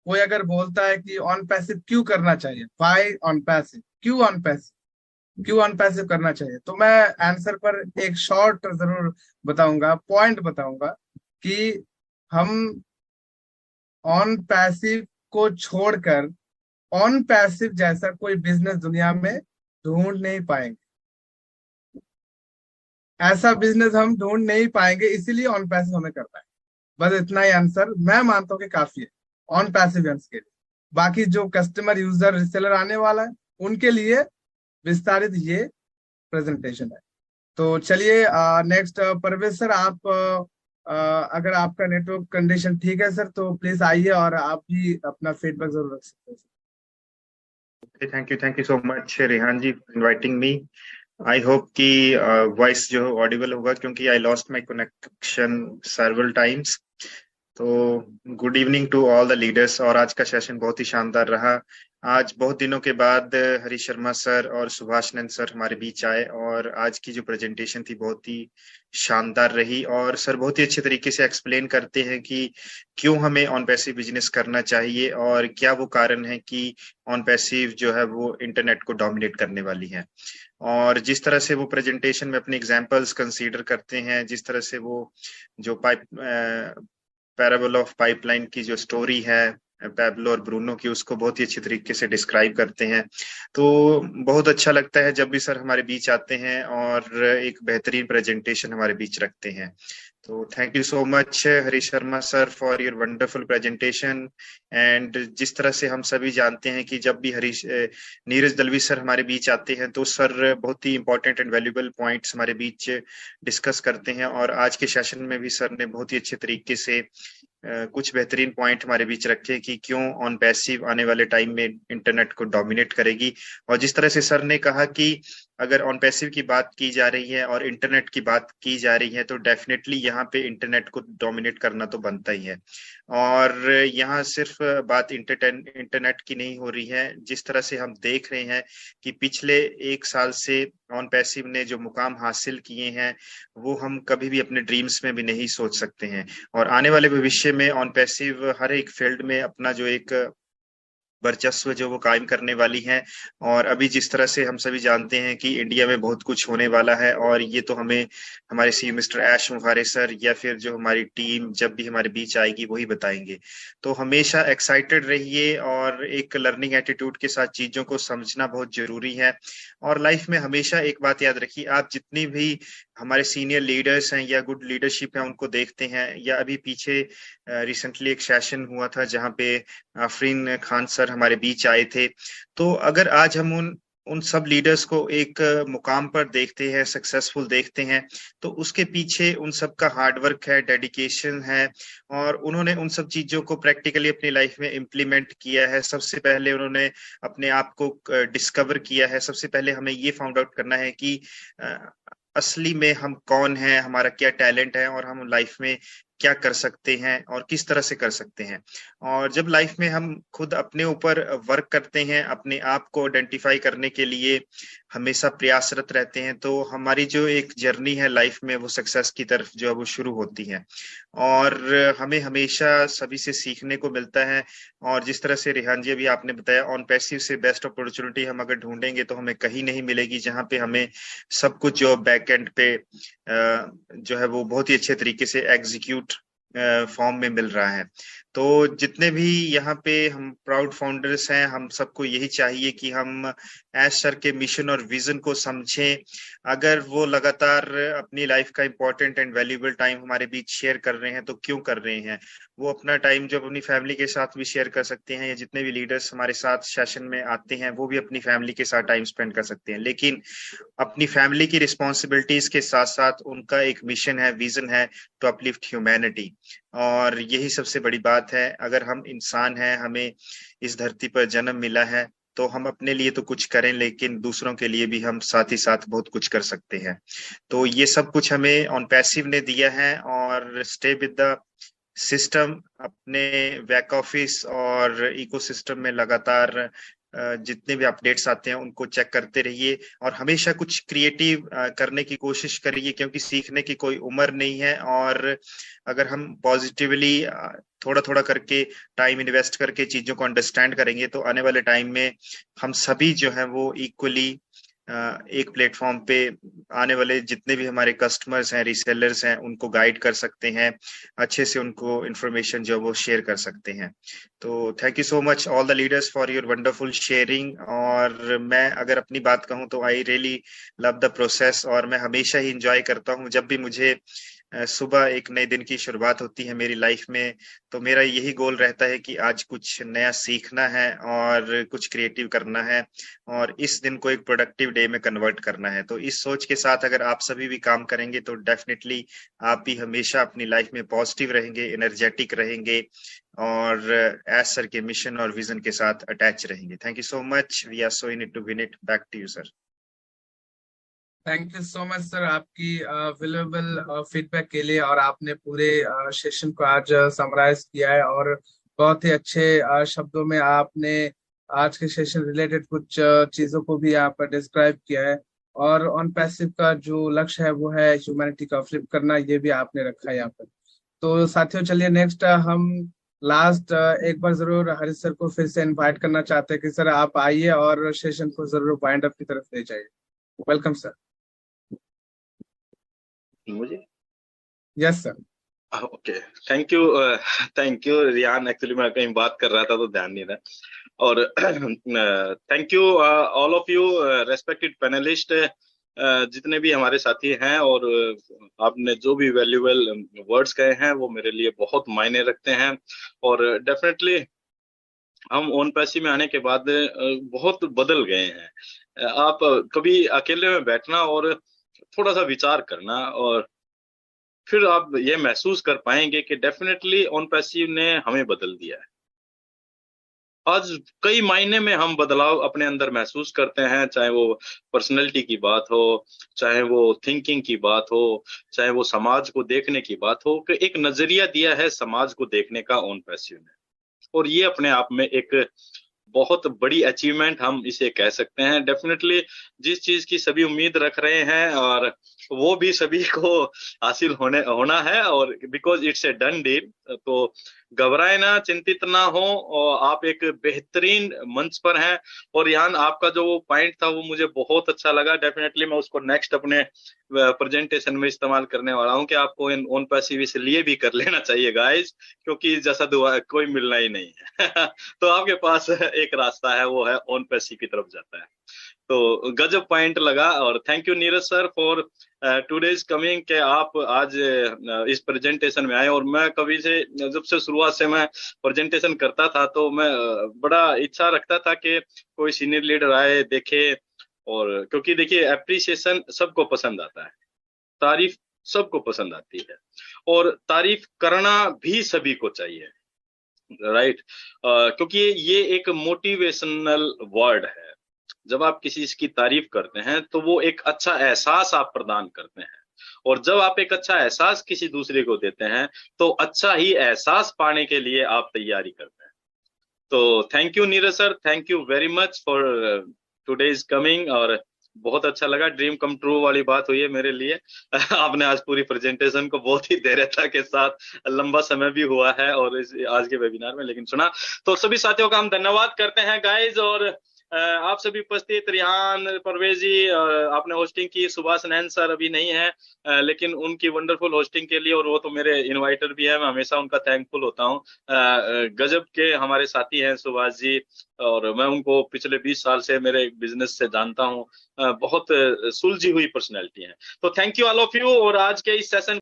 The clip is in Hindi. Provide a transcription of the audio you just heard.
कोई अगर बोलता है कि ऑन पैसिव क्यों करना चाहिए, वाई ऑन पैसिव, क्यों ऑन पैसिव, क्यों ऑन पैसिव करना चाहिए, तो मैं आंसर पर एक शॉर्ट जरूर बताऊंगा, पॉइंट बताऊंगा कि हम ऑन पैसिव को छोड़कर ऑन पैसिव जैसा कोई बिजनेस दुनिया में ढूंढ नहीं पाएंगे। ऐसा बिजनेस हम ढूंढ नहीं पाएंगे, इसीलिए ऑन पैसिव हमें करना है। बस इतना ही आंसर मैं मानता हूँ कि काफी है ऑन पैसिव के लिए। बाकी जो कस्टमर यूजर रिसेलर आने वाला है उनके लिए विस्तारित ये प्रेजेंटेशन है। तो चलिए नेक्स्ट परवेज सर, आप अगर आपका नेटवर्क कंडीशन ठीक है सर तो प्लीज आइए और आप भी अपना फीडबैक जरूर रख सकते हैं। Thank you so much Rehan ji inviting me. I hope कि वॉइस जो ऑडिबल होगा, क्योंकि I lost my connection several times. तो good evening to all the leaders. और आज का सेशन बहुत ही शानदार रहा। आज बहुत दिनों के बाद हरीश शर्मा सर और सुभाष नंद सर हमारे बीच आए, और आज की जो प्रेजेंटेशन थी बहुत ही शानदार रही। और सर बहुत ही अच्छे तरीके से एक्सप्लेन करते हैं कि क्यों हमें ऑन पैसिव बिजनेस करना चाहिए और क्या वो कारण है कि ऑन पैसिव जो है वो इंटरनेट को डोमिनेट करने वाली है। और जिस तरह से वो प्रेजेंटेशन में अपने एग्जांपल्स कंसीडर करते हैं, जिस तरह से वो जो पैराबल ऑफ पाइपलाइन की जो स्टोरी है पैब्लो और ब्रूनो की, उसको बहुत ही अच्छी तरीके से डिस्क्राइब करते हैं। तो बहुत अच्छा लगता है जब भी सर हमारे बीच आते हैं और एक बेहतरीन प्रेजेंटेशन हमारे बीच रखते हैं। तो thank you so much Harish Sharma sir for your wonderful presentation. And जिस तरह से हम सभी जानते हैं कि जब भी नीरज दलवी सर हमारे बीच आते हैं तो सर बहुत ही इंपॉर्टेंट एंड वैल्यूएबल पॉइंट्स हमारे बीच डिस्कस करते हैं। और आज के सेशन में भी सर ने बहुत ही अच्छे तरीके से कुछ बेहतरीन पॉइंट हमारे बीच रखे कि क्यों ऑन पैसिव आने वाले टाइम में इंटरनेट को डोमिनेट करेगी। और जिस तरह से सर ने कहा कि अगर ऑन पैसिव की बात की जा रही है और इंटरनेट की बात की जा रही है तो डेफिनेटली यहाँ पे इंटरनेट को डोमिनेट करना तो बनता ही है। और यहाँ सिर्फ बात इंटरनेट की नहीं हो रही है। जिस तरह से हम देख रहे हैं कि पिछले एक साल से ऑन पैसिव ने जो मुकाम हासिल किए हैं वो हम कभी भी अपने ड्रीम्स में भी नहीं सोच सकते हैं। और आने वाले भविष्य में ऑन पैसिव हर एक फील्ड में अपना जो एक वर्चस्व जो वो कायम करने वाली है। और अभी जिस तरह से हम सभी जानते हैं कि इंडिया में बहुत कुछ होने वाला है, और ये तो हमें हमारे सी मिस्टर ऐश मुखारे सर या फिर जो हमारी टीम जब भी हमारे बीच आएगी वही बताएंगे। तो हमेशा एक्साइटेड रहिए और एक लर्निंग एटीट्यूड के साथ चीजों को समझना बहुत जरूरी है। और लाइफ में हमेशा एक बात याद रखिए, आप जितनी भी हमारे सीनियर लीडर्स हैं या गुड लीडरशिप है उनको देखते हैं, या अभी पीछे रिसेंटली एक सेशन हुआ था जहाँ पे आफरीन खान सर हमारे बीच आए थे। तो अगर आज हम उन सब लीडर्स को एक मुकाम पर देखते हैं, सक्सेसफुल देखते हैं, तो उसके पीछे उन सब का हार्डवर्क है, डेडिकेशन है, और उन्होंने उन सब चीजों को प्रैक्टिकली अपनी लाइफ में इम्प्लीमेंट किया है। सबसे पहले उन्होंने अपने आप को डिस्कवर किया है। सबसे पहले हमें ये फाउंड आउट करना है कि असली में हम कौन हैं, हमारा क्या टैलेंट है, और हम लाइफ में क्या कर सकते हैं और किस तरह से कर सकते हैं। और जब लाइफ में हम खुद अपने ऊपर वर्क करते हैं, अपने आप को आइडेंटिफाई करने के लिए हमेशा प्रयासरत रहते हैं, तो हमारी जो एक जर्नी है लाइफ में वो सक्सेस की तरफ जो है वो शुरू होती है। और हमें हमेशा सभी से सीखने को मिलता है। और जिस तरह से रेहान जी अभी आपने बताया, ऑन पैसिव से बेस्ट अपॉर्चुनिटी हम अगर ढूंढेंगे तो हमें कहीं नहीं मिलेगी जहां पे हमें सब कुछ जो बैक एंड पे जो है वो बहुत ही अच्छे तरीके से एग्जीक्यूट फॉर्म में मिल रहा है। तो जितने भी यहाँ पे हम प्राउड फाउंडर्स हैं, हम सबको यही चाहिए कि हम ऐश सर के मिशन और विजन को समझें। अगर वो लगातार अपनी लाइफ का इंपॉर्टेंट एंड वैल्यूएबल टाइम हमारे बीच शेयर कर रहे हैं तो क्यों कर रहे हैं। वो अपना टाइम जब अपनी फैमिली के साथ भी शेयर कर सकते हैं, या जितने भी लीडर्स हमारे साथ सेशन में आते हैं वो भी अपनी फैमिली के साथ टाइम स्पेंड कर सकते हैं। लेकिन अपनी फैमिली की रिस्पॉन्सिबिलिटीज के साथ साथ उनका एक मिशन है, विजन है, टू अपलिफ्ट ह्यूमैनिटी। और यही सबसे बड़ी बात है। अगर हम इंसान हैं, हमें इस धरती पर जन्म मिला है, तो हम अपने लिए तो कुछ करें लेकिन दूसरों के लिए भी हम साथ ही साथ बहुत कुछ कर सकते हैं। तो ये सब कुछ हमें ऑन पैसिव ने दिया है। और स्टे विद द सिस्टम, अपने बैक ऑफिस और इकोसिस्टम में लगातार जितने भी अपडेट्स आते हैं उनको चेक करते रहिए और हमेशा कुछ क्रिएटिव करने की कोशिश करिए, क्योंकि सीखने की कोई उम्र नहीं है। और अगर हम पॉजिटिवली थोड़ा थोड़ा करके टाइम इन्वेस्ट करके चीजों को अंडरस्टैंड करेंगे तो आने वाले टाइम में हम सभी जो है वो इक्वली एक प्लेटफॉर्म पे आने वाले जितने भी हमारे कस्टमर्स हैं, रीसेलर्स हैं, उनको गाइड कर सकते हैं, अच्छे से उनको इंफॉर्मेशन जो वो शेयर कर सकते हैं। तो thank you so much all the leaders for your wonderful sharing. और मैं अगर अपनी बात कहूँ तो I really love the process, और मैं हमेशा ही इंजॉय करता हूँ जब भी मुझे सुबह एक नए दिन की शुरुआत होती है मेरी लाइफ में। तो मेरा यही गोल रहता है कि आज कुछ नया सीखना है और कुछ क्रिएटिव करना है और इस दिन को एक प्रोडक्टिव डे में कन्वर्ट करना है। तो इस सोच के साथ अगर आप सभी भी काम करेंगे तो डेफिनेटली आप भी हमेशा अपनी लाइफ में पॉजिटिव रहेंगे, एनर्जेटिक रहेंगे और एज सर के मिशन और विजन के साथ अटैच रहेंगे। Thank you so much. We are so in it to win it. Back to you sir. Thank you so much sir आपकी वैल्यूएबल फीडबैक के लिए, और आपने पूरे सेशन को आज समराइज किया है और बहुत ही अच्छे शब्दों में आपने आज के सेशन रिलेटेड कुछ चीजों को भी यहाँ पर डिस्क्राइब किया है। और ऑन पैसिव का जो लक्ष्य है वो है ह्यूमैनिटी का फ्लिप करना, ये भी आपने रखा है यहाँ पर। तो साथियों चलिए नेक्स्ट हम लास्ट एक बार जरूर हरीश सर को फिर से इनवाइट करना चाहते हैं कि सर आप आइए और सेशन को जरूर वाइंड अप की तरफ ले जाइए। Welcome sir. मुझे yes sir. Okay, thank you. Thank you Riyan, actually मैं कहीं बात कर रहा था तो ध्यान नहीं रहा। और thank you all of you respected panelist, जितने भी हमारे साथी हैं, और आपने जो भी वैल्यूएबल वर्ड्स कहे हैं वो मेरे लिए बहुत मायने रखते हैं। और डेफिनेटली हम ओन पैसी में आने के बाद बहुत बदल गए हैं। आप कभी अकेले में बैठना और थोड़ा सा विचार करना, और फिर आप ये महसूस कर पाएंगे कि डेफिनेटली ऑन पैसिव ने हमें बदल दिया है। आज कई मायने में हम बदलाव अपने अंदर महसूस करते हैं, चाहे वो पर्सनैलिटी की बात हो, चाहे वो थिंकिंग की बात हो, चाहे वो समाज को देखने की बात हो, कि एक नजरिया दिया है समाज को देखने का ऑन पैसिव ने। और ये अपने आप में एक बहुत बड़ी अचीवमेंट हम इसे कह सकते हैं। डेफिनेटली जिस चीज की सभी उम्मीद रख रहे हैं और वो भी सभी को हासिल होना है, और because it's a done deal, तो घबराए ना, चिंतित ना हो, और आप एक बेहतरीन मंच पर हैं। और यान आपका जो पॉइंट था वो मुझे बहुत अच्छा लगा। डेफिनेटली मैं उसको नेक्स्ट अपने प्रेजेंटेशन में इस्तेमाल करने वाला हूँ कि आपको इन ऑन पैसिव इसलिए भी कर लेना चाहिए गाइस, क्योंकि जैसा दुआ कोई मिलना ही नहीं है। तो आपके पास एक रास्ता है, वो है ऑन पैसिव की तरफ जाता है। तो गजब पॉइंट लगा। और thank you Neeraj sir for today's coming, के आप आज इस प्रेजेंटेशन में आए। और मैं कभी से, जब से शुरुआत से मैं प्रेजेंटेशन करता था, तो मैं बड़ा इच्छा रखता था कि कोई सीनियर लीडर आए, देखे। और क्योंकि देखिए एप्रिसिएशन सबको पसंद आता है, तारीफ सबको पसंद आती है, और तारीफ करना भी सभी को चाहिए, राइट। क्योंकि ये एक मोटिवेशनल वर्ड है। जब आप किसी की तारीफ करते हैं तो वो एक अच्छा एहसास आप प्रदान करते हैं, और जब आप एक अच्छा एहसास किसी दूसरे को देते हैं तो अच्छा ही एहसास पाने के लिए आप तैयारी करते हैं। तो thank you Neeraj sir, thank you very much for today's coming. और बहुत अच्छा लगा, ड्रीम कम ट्रू वाली बात हुई है मेरे लिए। आपने आज पूरी प्रेजेंटेशन को बहुत ही धैर्यता के साथ, लंबा समय भी हुआ है और इस आज के वेबिनार में, लेकिन सुना। तो सभी साथियों का हम धन्यवाद करते हैं गाइज। और आप सभी उपस्थित, रिहान, परवेज जी, आपने होस्टिंग की, सुभाष नैन सर अभी नहीं है, लेकिन उनकी वंडरफुल होस्टिंग के लिए, और वो तो मेरे इनवाइटर भी है, मैं हमेशा उनका थैंकफुल होता हूँ। गजब के हमारे साथी हैं सुभाष जी, और मैं उनको पिछले 20 साल से मेरे बिजनेस से जानता हूँ। बहुत सुलझी हुई पर्सनैलिटी है। तो thank you all of you. और आज के इस सेशन